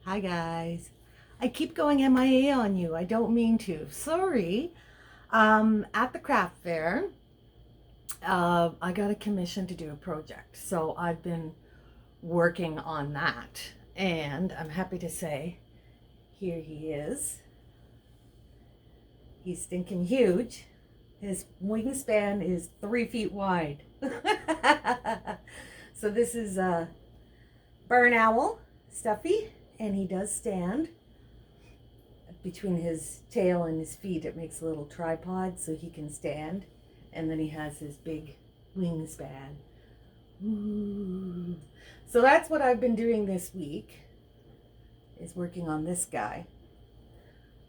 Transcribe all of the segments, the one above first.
Hi guys. I keep going MIA on you. I don't mean to. Sorry. At the craft fair, I got a commission to do a project. So I've been working on that. And I'm happy to say, here he is. He's stinking huge. His wingspan is 3 feet wide. So this is a barn owl, Stuffy, and he does stand. Between his tail and his feet, it makes a little tripod so he can stand. And then he has his big wingspan. Ooh. So that's what I've been doing this week, is working on this guy.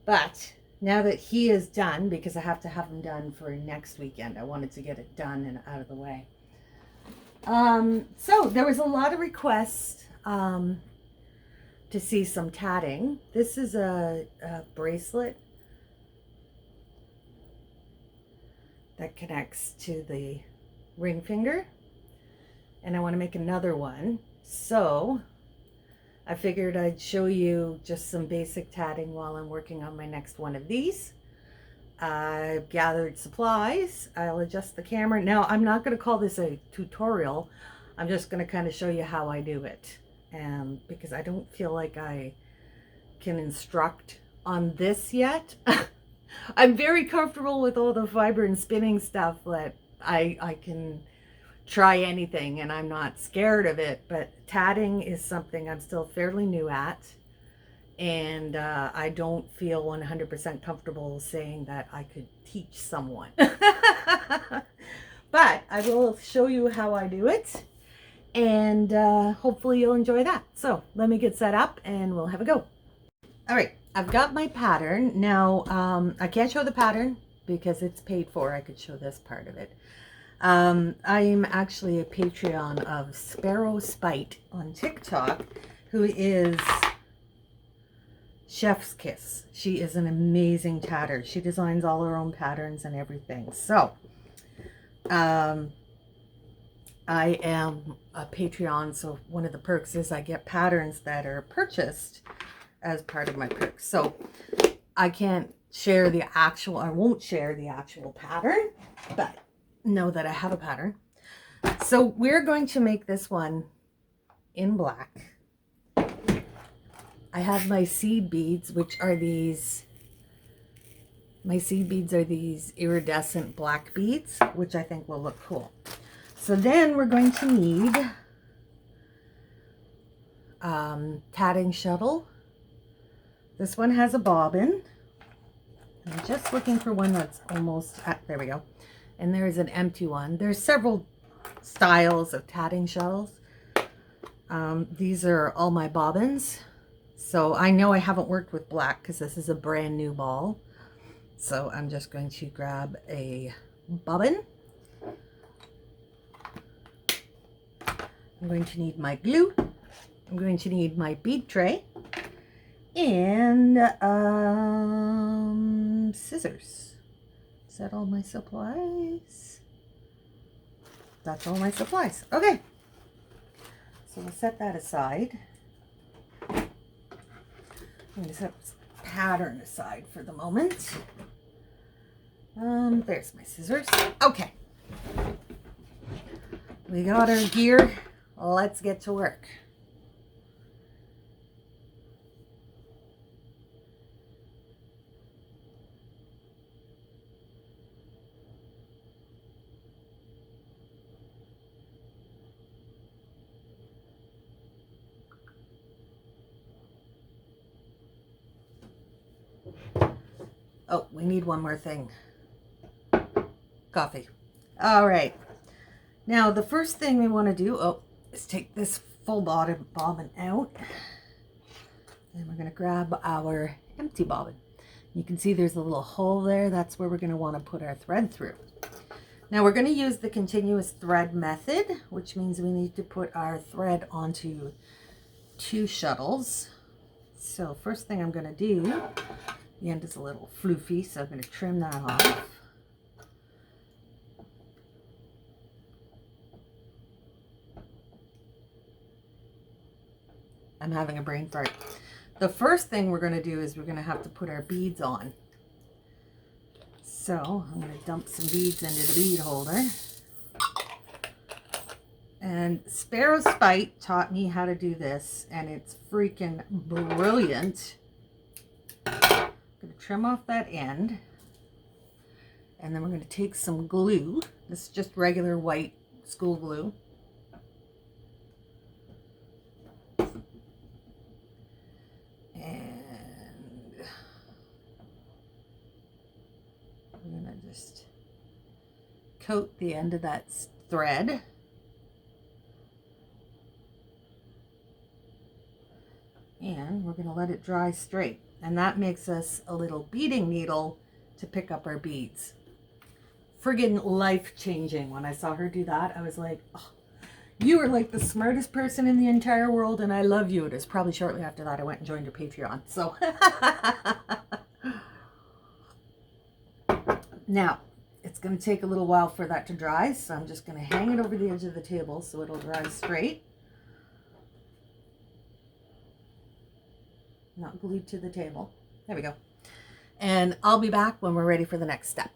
But now that he is done, because I have to have him done for next weekend, I wanted to get it done and out of the way. So there was a lot of requests to see some tatting. This is a bracelet that connects to the ring finger, and I want to make another one. So I figured I'd show you just some basic tatting while I'm working on my next one of these. I've gathered supplies. I'll adjust the camera. Now, I'm not going to call this a tutorial. I'm just going to kind of show you how I do it. Because I don't feel like I can instruct on this yet. I'm very comfortable with all the fiber and spinning stuff that I can try anything and I'm not scared of it, but tatting is something I'm still fairly new at, and I don't feel 100% comfortable saying that I could teach someone. But I will show you how I do it, and hopefully you'll enjoy that. So let me get set up and we'll have a go. All right, I've got my pattern. Now, I can't show the pattern because it's paid for. I could show this part of it. I'm actually a Patreon of Sparrow Spite on TikTok, who is Chef's Kiss. She is an amazing tatter. She designs all her own patterns and everything. So, I am a Patreon, so one of the perks is I get patterns that are purchased as part of my perks. So I can't share the actual, I won't share the actual pattern, but know that I have a pattern. So we're going to make this one in black. I have my seed beads, which are these, my seed beads are these iridescent black beads, which I think will look cool. So then we're going to need tatting shuttle. This one has a bobbin. I'm just looking for one that's almost at, there we go. And there is an empty one. There's several styles of tatting shuttles. These are all my bobbins. So I know I haven't worked with black because this is a brand new ball. So I'm just going to grab a bobbin. I'm going to need my glue. I'm going to need my bead tray. And scissors. Is that all my supplies? That's all my supplies. Okay. So we'll set that aside. I'm going to set this pattern aside for the moment. There's my scissors. Okay. We got our gear. Let's get to work. Oh, we need one more thing. Coffee. All right. Now, the first thing we want to do, is take this full bobbin out. And we're going to grab our empty bobbin. You can see there's a little hole there. That's where we're going to want to put our thread through. Now, we're going to use the continuous thread method, which means we need to put our thread onto 2 shuttles. So first thing I'm going to do, the end is a little floofy, so I'm going to trim that off. I'm having a brain fart. the first thing we're going to do is we're going to have to put our beads on. So I'm going to dump some beads into the bead holder. And Sparrow Spite taught me how to do this, and it's freaking brilliant. I'm going to trim off that end, and then we're going to take some glue. This is just regular white school glue. And we're going to just coat the end of that thread. And we're going to let it dry straight. And that makes us a little beading needle to pick up our beads. Friggin' life-changing. When I saw her do that, I was like, oh, you are like the smartest person in the entire world, and I love you. It was probably shortly after that I went and joined your Patreon. So, now, it's going to take a little while for that to dry, so I'm just going to hang it over the edge of the table so it'll dry straight. Not glued to the table. There we go. And I'll be back when we're ready for the next step.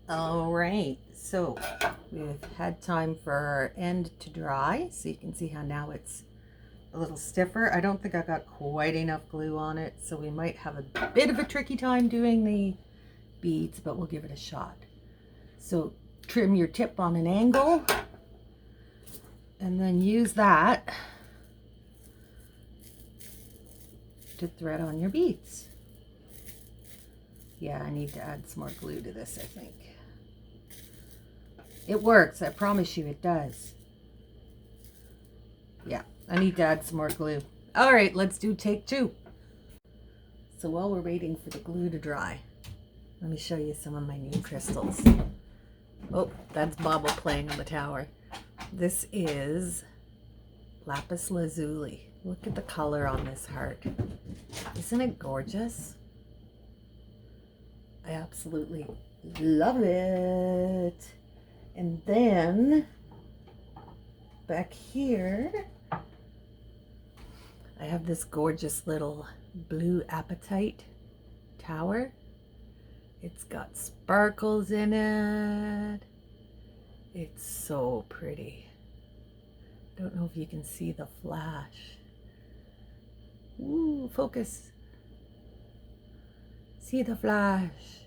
All right, so we've had time for our end to dry, so you can see how now it's a little stiffer. I don't think I got quite enough glue on it, so we might have a bit of a tricky time doing the beads, but we'll give it a shot. So trim your tip on an angle, and then use that to thread on your beads. Yeah, I need to add some more glue to this, I think. It works, I promise you it does. Yeah, I need to add some more glue. All right, let's do take 2. So while we're waiting for the glue to dry, let me show you some of my new crystals. Oh, that's Bobble playing on the tower. This is lapis lazuli. Look at the color on this heart. Isn't it gorgeous? I absolutely love it. And then back here, I have this gorgeous little blue apatite tower. It's got sparkles in it. It's so pretty. Don't know if you can see the flash. Ooh, focus. See the flash.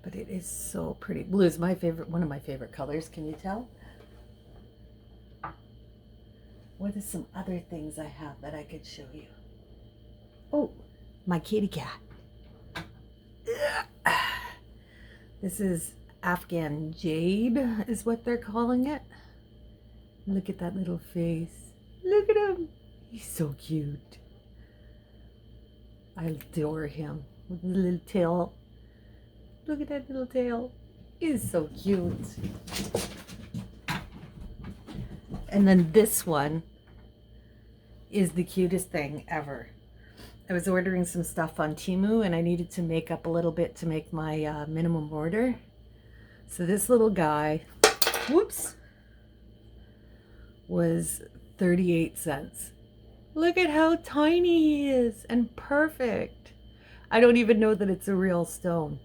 But it is so pretty. Blue is my favorite, one of my favorite colors. Can you tell? What are some other things I have that I could show you? Oh, my kitty cat. This is Afghan jade is what they're calling it. Look at that little face. Look at him. He's so cute. I adore him with the little tail. Look at that little tail. He's so cute. And then this one is the cutest thing ever. I was ordering some stuff on Temu and I needed to make up a little bit to make my minimum order. So this little guy, whoops, was 38 cents. Look at how tiny he is and perfect. I don't even know that it's a real stone,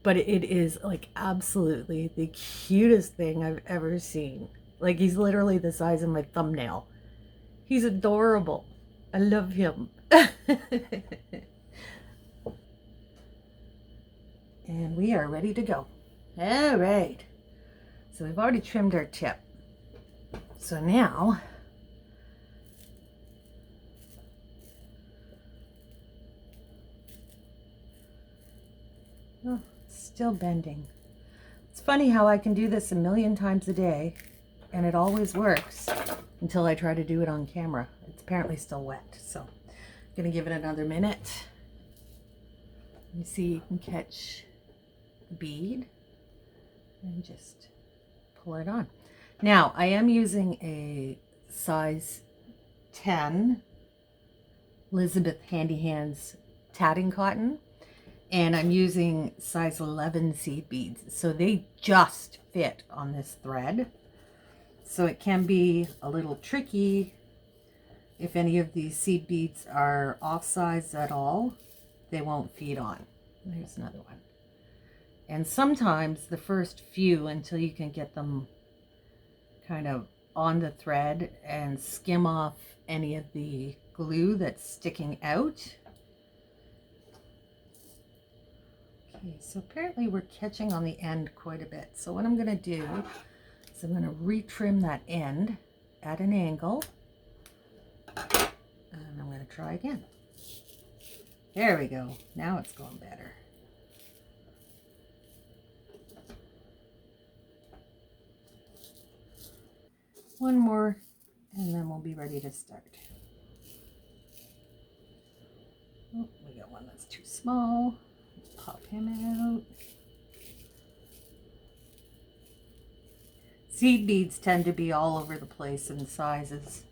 but it is like absolutely the cutest thing I've ever seen. Like he's literally the size of my thumbnail. He's adorable. I love him. And we are ready to go. All right. So we've already trimmed our tip. So now oh, it's still bending. It's funny how I can do this a million times a day and it always works until I try to do it on camera. It's apparently still wet, so I'm gonna give it another minute. You see, you can catch the bead and just pull it on. Now, I am using a size 10 Elizabeth Handy Hands tatting cotton, and I'm using size 11 seed beads, so they just fit on this thread. So it can be a little tricky if any of these seed beads are off size at all, they won't feed on. There's another one. And sometimes the first few, until you can get them kind of on the thread and skim off any of the glue that's sticking out. Okay, so apparently we're catching on the end quite a bit. So what I'm going to do is I'm going to retrim that end at an angle. And I'm going to try again. There we go. Now it's going better. One more, and then we'll be ready to start. Oh, we got one that's too small. Pop him out. Seed beads tend to be all over the place in sizes.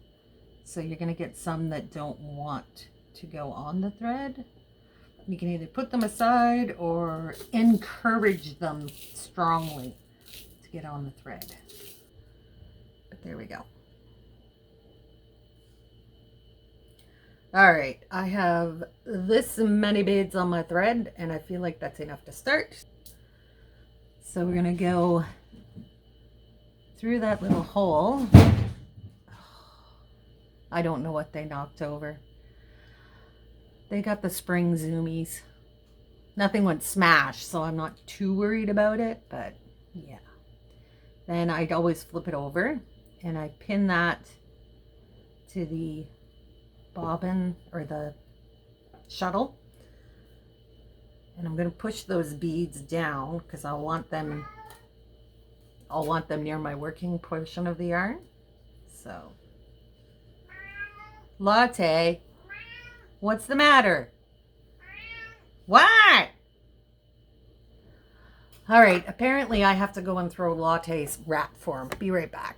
So you're going to get some that don't want to go on the thread. You can either put them aside or encourage them strongly to get on the thread. But there we go. All right, I have this many beads on my thread, and I feel like that's enough to start. So we're gonna go through that little hole. I don't know what they knocked over. They got the spring zoomies. Nothing went smash, so I'm not too worried about it, but yeah. Then I'd always flip it over, and I pin that to the bobbin or the shuttle, and I'm going to push those beads down because I'll want them near my working portion of the yarn. So Latte, what's the matter? What? All right, apparently I have to go and throw Latte's wrap for him. Be right back.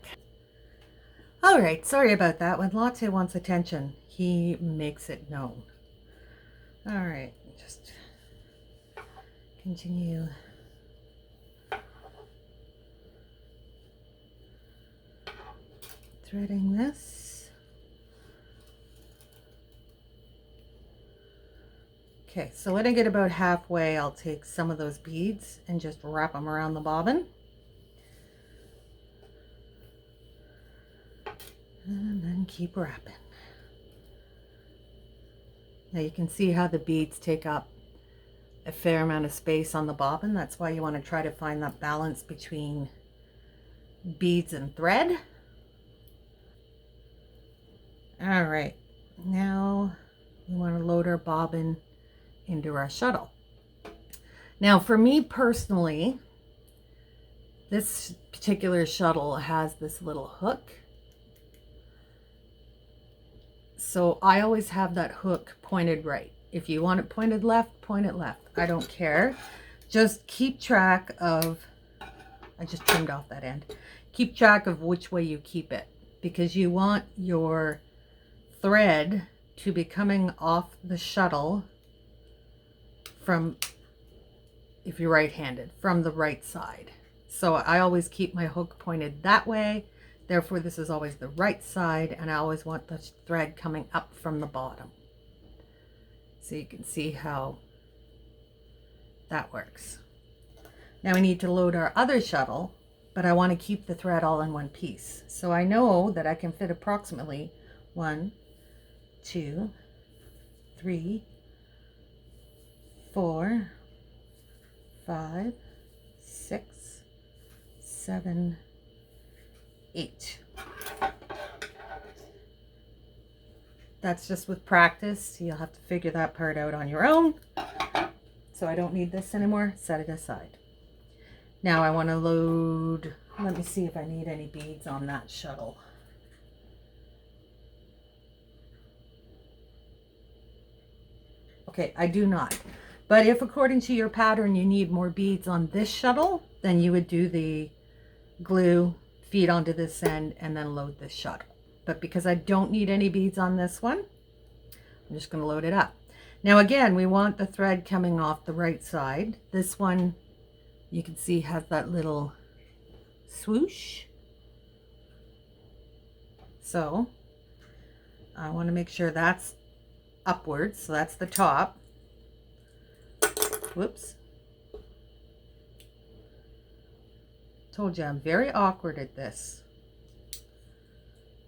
All right, sorry about that. When Latte wants attention, he makes it known. All right, just continue. Threading this. Okay, so when I get about halfway, I'll take some of those beads and just wrap them around the bobbin. And then keep wrapping. Now you can see how the beads take up a fair amount of space on the bobbin. That's why you want to try to find that balance between beads and thread. All right, now we want to load our bobbin into our shuttle. Now for me personally, this particular shuttle has this little hook. So I always have that hook pointed right. If you want it pointed left, point it left. I don't care. Just keep track of, I just trimmed off that end. Keep track of which way you keep it, because you want your thread to be coming off the shuttle from, if you're right-handed, from the right side. So I always keep my hook pointed that way. Therefore, this is always the right side, and I always want the thread coming up from the bottom. So you can see how that works. Now we need to load our other shuttle, but I want to keep the thread all in one piece. So I know that I can fit approximately 1, 2, 3, 4, 5, 6, 7, 8. That's just with practice. You'll have to figure that part out on your own. So I don't need this anymore. Set it aside. Now I want to load, let me see if I need any beads on that shuttle. Okay, I do not. But if according to your pattern you need more beads on this shuttle, then you would do the glue, feed onto this end, and then load this shuttle. But because I don't need any beads on this one, I'm just going to load it up. Now again, we want the thread coming off the right side. This one, you can see, has that little swoosh. So I want to make sure that's upwards, so that's the top. Whoops. Told you I'm very awkward at this.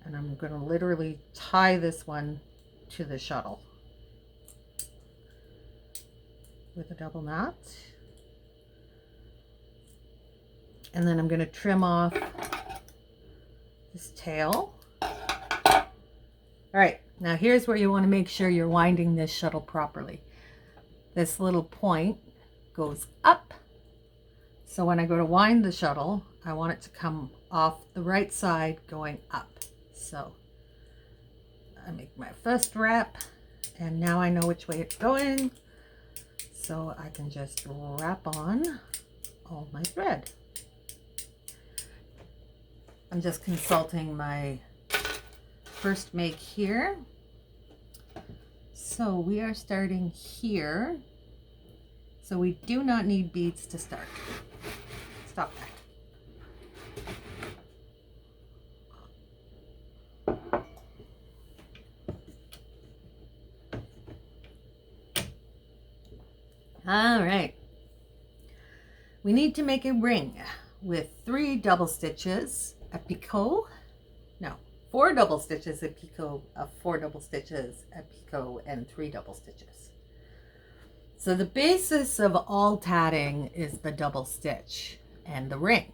And I'm going to literally tie this one to the shuttle with a double knot. And then I'm going to trim off this tail. All right, now here's where you want to make sure you're winding this shuttle properly. This little point goes up. So when I go to wind the shuttle, I want it to come off the right side going up. So I make my first wrap, and now I know which way it's going. So I can just wrap on all my thread. I'm just consulting my first make here. So we are starting here. So we do not need beads to start. Stop that. All right. We need to make a ring with 3 double stitches, a picot. No, 4 double stitches, a picot, 4 double stitches, a picot, and 3 double stitches. So the basis of all tatting is the double stitch and the ring.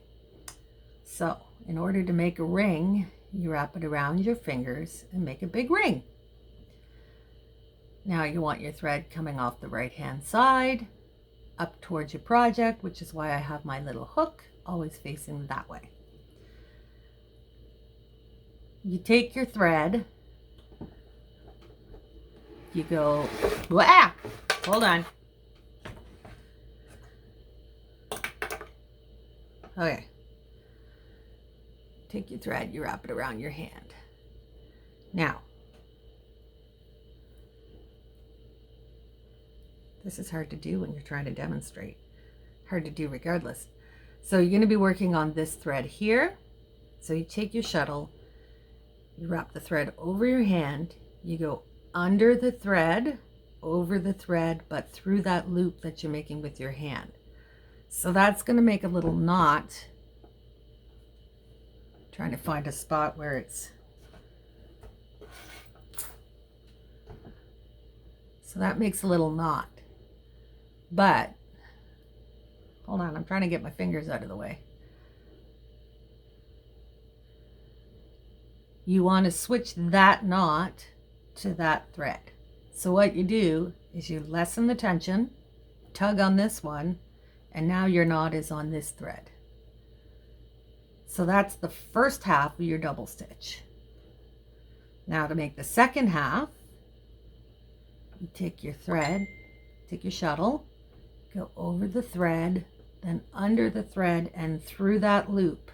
So in order to make a ring, you wrap it around your fingers and make a big ring. Now you want your thread coming off the right hand side up towards your project, which is why I have my little hook always facing that way. You take your thread, you go, ah, hold on. Okay. Take your thread, you wrap it around your hand. Now, this is hard to do when you're trying to demonstrate. Hard to do regardless. So you're going to be working on this thread here. So you take your shuttle, you wrap the thread over your hand, you go under the thread, over the thread, but through that loop that you're making with your hand. So that's going to make a little knot. Trying to find a spot where it's... So that makes a little knot. But, hold on, I'm trying to get my fingers out of the way. You want to switch that knot to that thread. So what you do is you lessen the tension, tug on this one, and now your knot is on this thread. So that's the first half of your double stitch. Now to make the second half, you take your thread, take your shuttle, go over the thread, then under the thread and through that loop.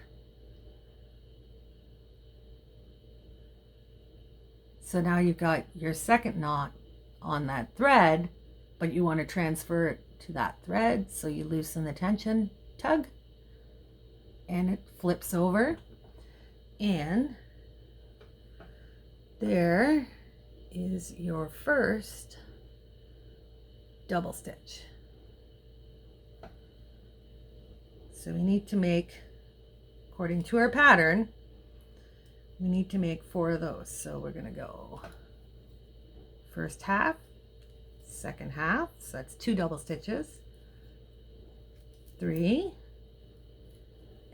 So now you've got your second knot on that thread, but you want to transfer it to that thread. So you loosen the tension, tug, and it flips over. And there is your first double stitch. So we need to make, according to our pattern, we need to make 4 of those. So we're going to go first half, second half, so that's 2 double stitches, 3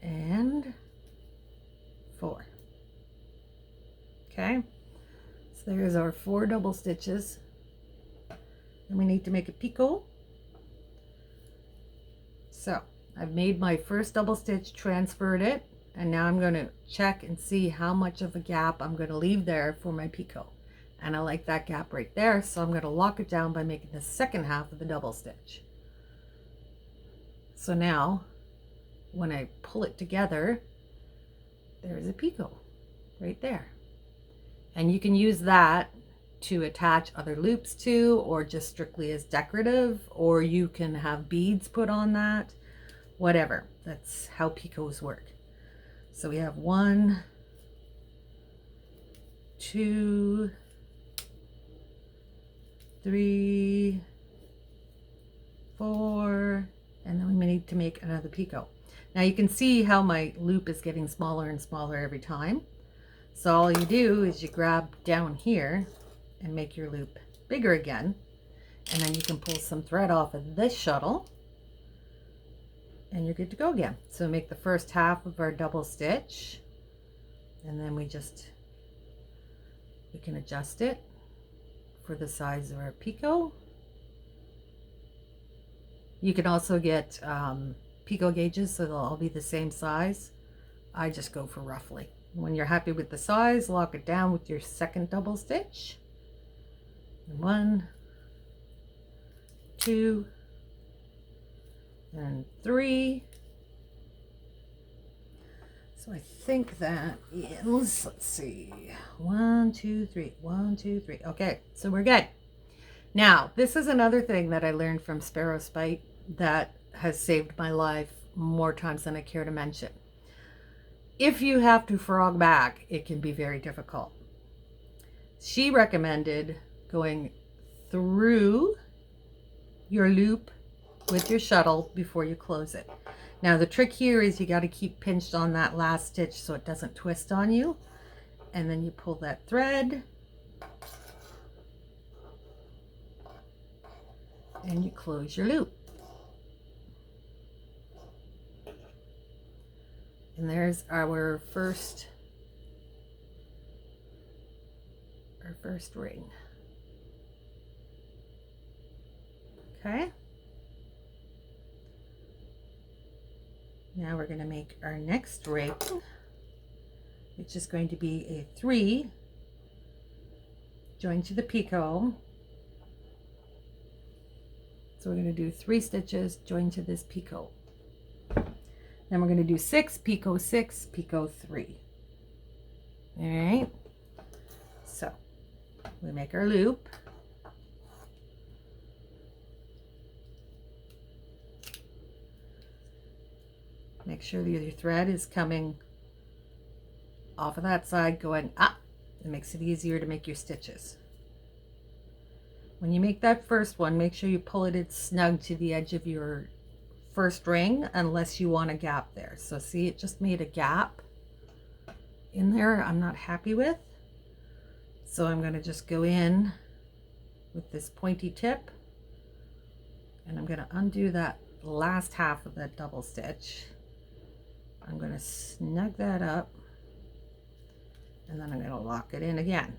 and 4. Okay, so there's our 4 double stitches. And we need to make a picot. So I've made my first double stitch, transferred it, and now I'm going to check and see how much of a gap I'm going to leave there for my picot. And I like that gap right there, so I'm going to lock it down by making the second half of the double stitch. So now when I pull it together, there's a picot right there. And you can use that to attach other loops to, or just strictly as decorative, or you can have beads put on that, whatever. That's how picots work. So we have 1, 2, 3, 4, and then we need to make another picot. Now you can see how my loop is getting smaller and smaller every time. So all you do is you grab down here and make your loop bigger again, and then you can pull some thread off of this shuttle and you're good to go again. So make the first half of our double stitch, and then we can adjust it for the size of our picot. You can also get picot gauges, so they'll all be the same size. I just go for roughly. When you're happy with the size, lock it down with your second double stitch. 1, 2, and 3. So I think that is, let's see, 1, 2, 3, 1, 2, 3. Okay, so we're good. Now, this is another thing that I learned from Sparrow Spite that has saved my life more times than I care to mention. If you have to frog back, it can be very difficult. She recommended going through your loop with your shuttle before you close it. Now the trick here is you got to keep pinched on that last stitch so it doesn't twist on you, and then you pull that thread and you close your loop. And there's our first ring. Okay. Now we're going to make our next ring, which is going to be a 3 joined to the picot. So we're going to do 3 stitches joined to this picot. Then we're going to do 6 picot 6 picot 3. All right. So we make our loop. Make sure that your thread is coming off of that side, going up. It makes it easier to make your stitches. When you make that first one, make sure you pull it in snug to the edge of your first ring, unless you want a gap there. So see, it just made a gap in there I'm not happy with. So I'm going to just go in with this pointy tip, and I'm going to undo that last half of that double stitch. I'm going to snug that up, and then I'm going to lock it in again.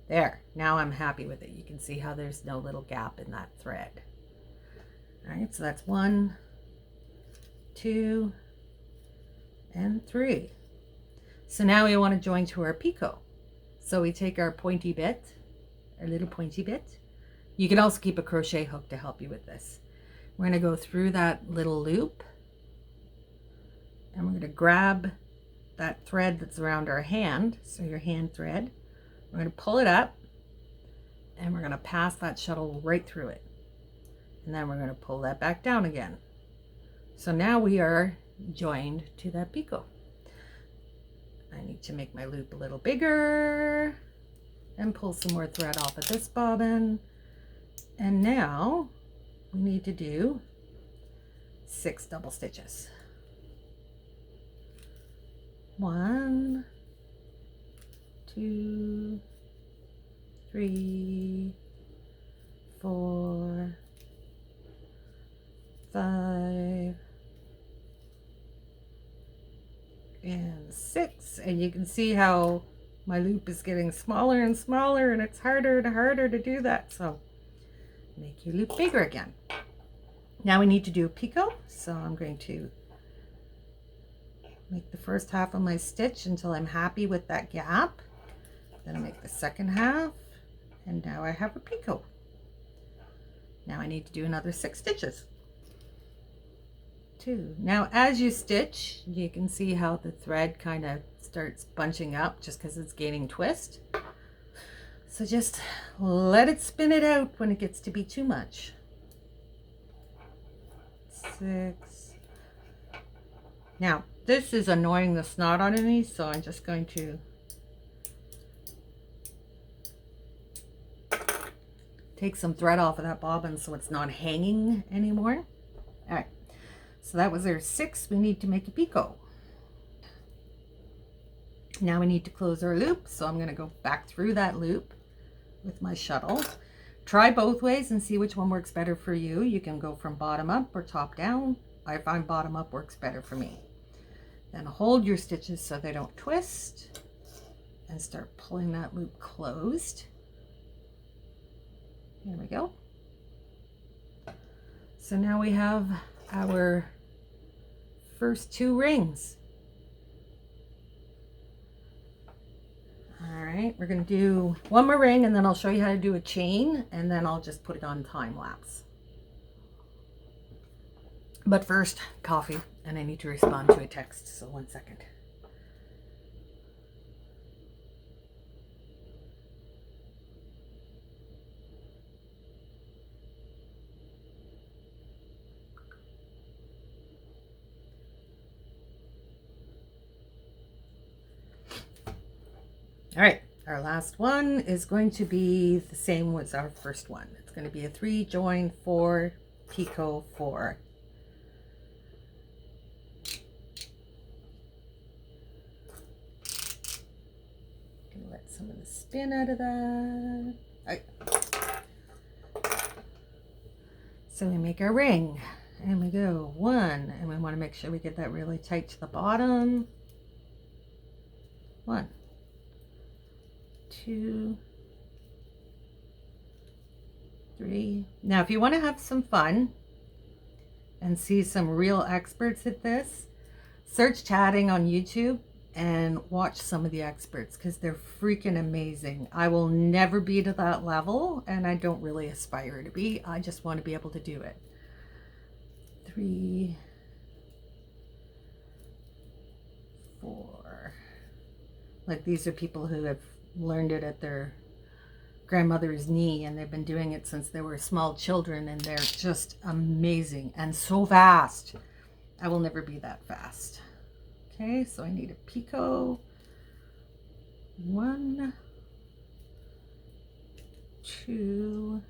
There, now I'm happy with it. You can see how there's no little gap in that thread. All right, so that's 1, 2, and 3. So now we want to join to our picot. So we take our pointy bit, our little pointy bit. You can also keep a crochet hook to help you with this. We're going to go through that little loop, and we're going to grab that thread that's around our hand, so your hand thread. We're going to pull it up, and we're going to pass that shuttle right through it. And then we're going to pull that back down again. So now we are joined to that picot. I need to make my loop a little bigger and pull some more thread off of this bobbin. And now we need to do 6 double stitches. 1, 2, 3, 4, 5, and 6. And you can see how my loop is getting smaller and smaller, and it's harder and harder to do that. So make your loop bigger again. Now we need to do a picot, so I'm going to make the first half of my stitch until I'm happy with that gap. Then I make the second half, and now I have a picot. Now I need to do another 6 stitches. 2. Now as you stitch, you can see how the thread kind of starts bunching up just because it's gaining twist. So just let it spin it out when it gets to be too much. 6. Now this is annoying the snot out of me, so I'm just going to take some thread off of that bobbin so it's not hanging anymore. All right, so that was our 6. We need to make a picot. Now we need to close our loop, so I'm going to go back through that loop with my shuttle. Try both ways and see which one works better for you. You can go from bottom up or top down. I find bottom up works better for me. Then hold your stitches so they don't twist and start pulling that loop closed. There we go. So now we have our first 2 rings. All right, we're going to do one more ring and then I'll show you how to do a chain, and then I'll just put it on time lapse. But first, coffee, and I need to respond to a text, so 1 second. All right, our last one is going to be the same as our first one. It's going to be a 3 join 4 picot 4. Gonna let some of the spin out of that. All right. So we make our ring and we go 1, and we want to make sure we get that really tight to the bottom. 1, 2, 3. Now, if you want to have some fun and see some real experts at this, search tatting on YouTube and watch some of the experts, because they're freaking amazing. I will never be to that level, and I don't really aspire to be. I just want to be able to do it. 3, 4. Like, these are people who have learned it at their grandmother's knee, and they've been doing it since they were small children, and they're just amazing and so fast. I will never be that fast. Okay, so I need a picot. 1, 2,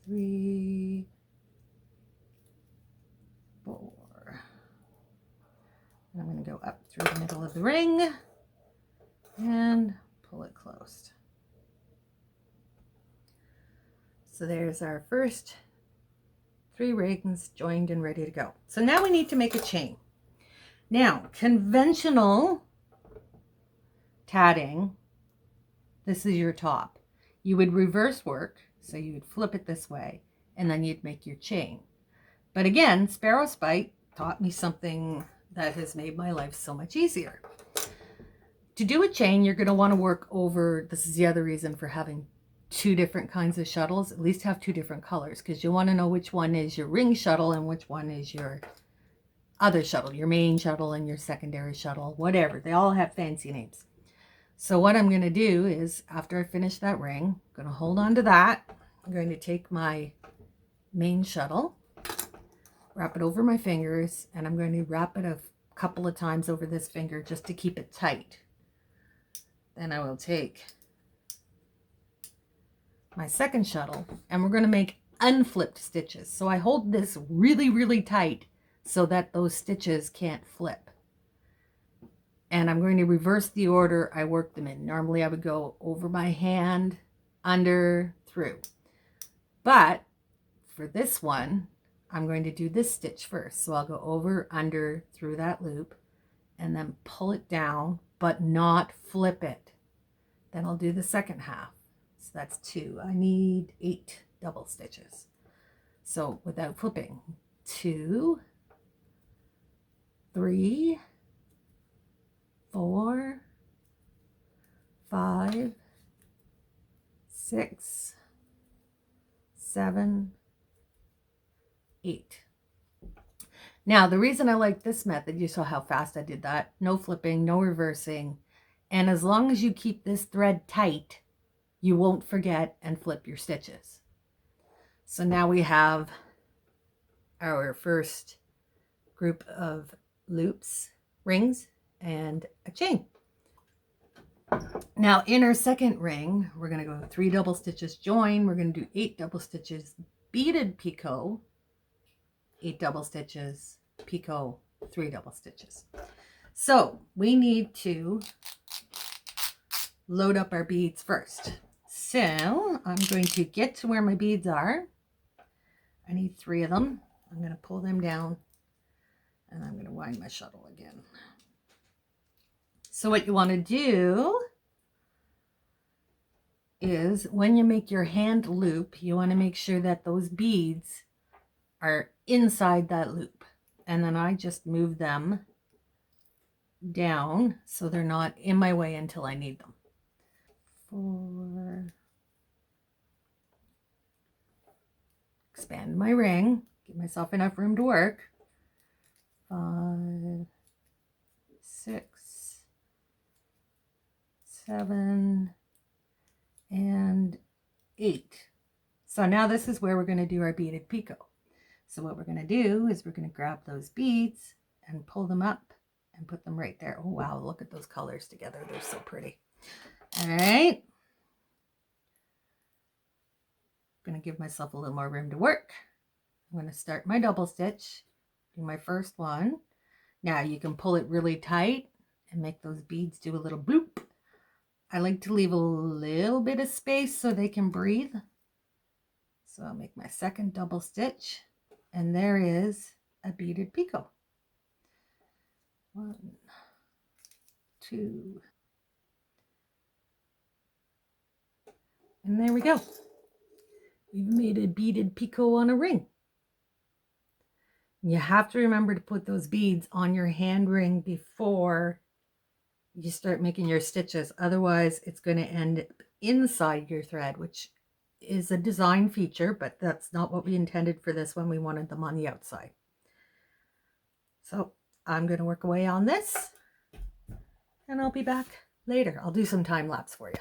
3, 4. And I'm going to go up through the middle of the ring and pull it closed. So there's our first 3 rings joined and ready to go. So now we need to make a chain. Now, conventional tatting, this is your top. You would reverse work, so you would flip it this way, and then you'd make your chain. But again, Sparrow Spite taught me something that has made my life so much easier. To do a chain, you're going to want to work over, this is the other reason for having 2 different kinds of shuttles, at least have 2 different colors, because you want to know which one is your ring shuttle and which one is your other shuttle, your main shuttle and your secondary shuttle, whatever. They all have fancy names. So what I'm going to do is, after I finish that ring, I'm going to hold on to that. I'm going to take my main shuttle, wrap it over my fingers, and I'm going to wrap it a couple of times over this finger just to keep it tight. Then I will take my second shuttle, and we're going to make unflipped stitches. So I hold this really, really tight so that those stitches can't flip. And I'm going to reverse the order I work them in. Normally I would go over my hand, under, through. But for this one, I'm going to do this stitch first. So I'll go over, under, through that loop, and then pull it down, but not flip it. Then I'll do the second half. So that's 2. I need 8 double stitches. So without flipping, 2, 3, 4, 5, 6, 7, 8. Now, the reason I like this method, you saw how fast I did that. No flipping, no reversing. And as long as you keep this thread tight, you won't forget and flip your stitches. So now we have our first group of loops, rings, and a chain. Now in our second ring, we're going to go 3 double stitches join. We're going to do 8 double stitches beaded picot, 8 double stitches, picot, 3 double stitches. So we need to load up our beads first. So I'm going to get to where my beads are. I need 3 of them. I'm going to pull them down and I'm going to wind my shuttle again. So what you want to do is when you make your hand loop, you want to make sure that those beads are inside that loop. And then I just move them down so they're not in my way until I need them. 4, expand my ring, give myself enough room to work. 5, 6, 7, and 8. So now this is where we're going to do our beaded picot. So what we're going to do is we're going to grab those beads and pull them up and put them right there. Oh wow, look at those colors together. They're so pretty. All right. I'm going to give myself a little more room to work. I'm going to start my double stitch, do my first one. Now you can pull it really tight and make those beads do a little bloop. I like to leave a little bit of space so they can breathe. So I'll make my second double stitch, and there is a beaded picot. 1, 2, and there we go. We've made a beaded picot on a ring. You have to remember to put those beads on your hand ring before you start making your stitches. Otherwise, it's going to end inside your thread, which is a design feature, but that's not what we intended for this one. We wanted them on the outside. So I'm going to work away on this and I'll be back later. I'll do some time lapse for you.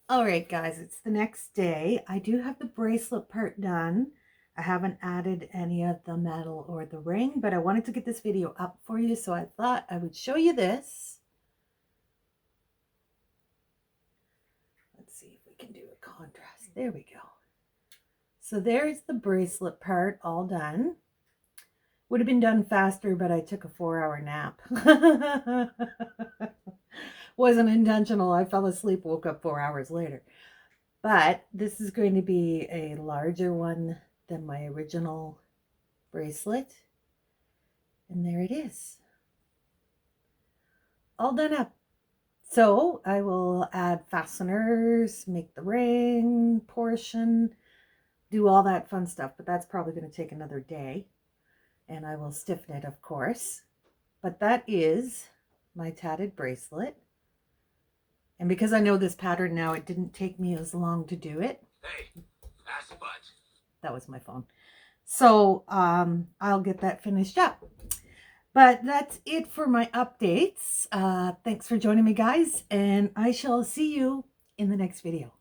All right, guys, it's the next day. I do have the bracelet part done. I haven't added any of the metal or the ring, but I wanted to get this video up for you, so I thought I would show you this. Let's see if we can do a contrast. There we go. So there's the bracelet part all done. Would have been done faster, but I took a 4-hour nap. Wasn't intentional. I fell asleep, woke up 4 hours later. But this is going to be a larger one than my original bracelet. And there it is. All done up. So I will add fasteners, make the ring portion, do all that fun stuff. But that's probably going to take another day. And I will stiffen it, of course. But that is my tatted bracelet. And because I know this pattern now, it didn't take me as long to do it. Hey, pass the butt. That was my phone. So I'll get that finished up. But that's it for my updates. Thanks for joining me, guys. And I shall see you in the next video.